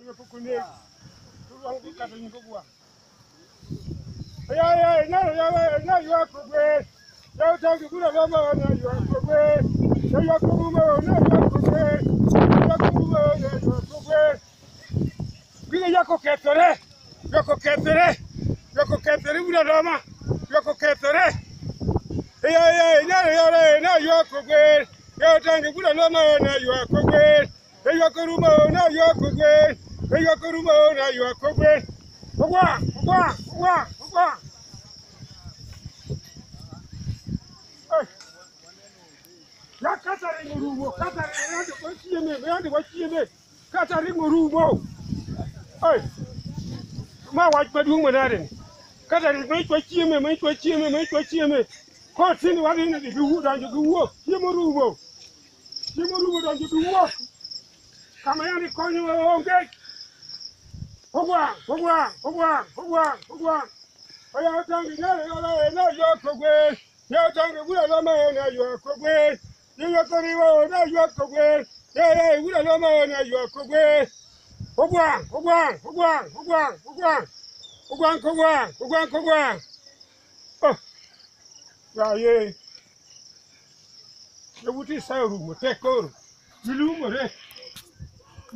Yo pukune. Tuang di kata ni gua. Ya, na yo akogwe. Yo tangi kula lama na yo akogwe. Yo akogwe na yo akogwe. Yo akogwe na yo akogwe. Gile yako ketere. Yako ketere. Yako ketere kula lama. Yako ketere. Na yo akogwe. Yo tangi kula lama na yo akogwe. Yo akogwe na yo akogwe. Yo akogwe na yo akogwe. Ogwa. Ya katari ngurumo, katari yande katari ngurumo. Ay, ma waj padu manaren. Katari mai chieme. Ko tini wadi na di duwo danjo duwo. Chimurumo danjo duwo. Kama yani konyo onge. Ogwa. Oya tangi na yo kogwe. Yo tangi bula lama na yo kogwe. Yo koriwo na yo kogwe. Bula lama na yo kogwe. Ogwa. Oh, ya ye. Yo buti sa rumo tekoro. Bilumo re.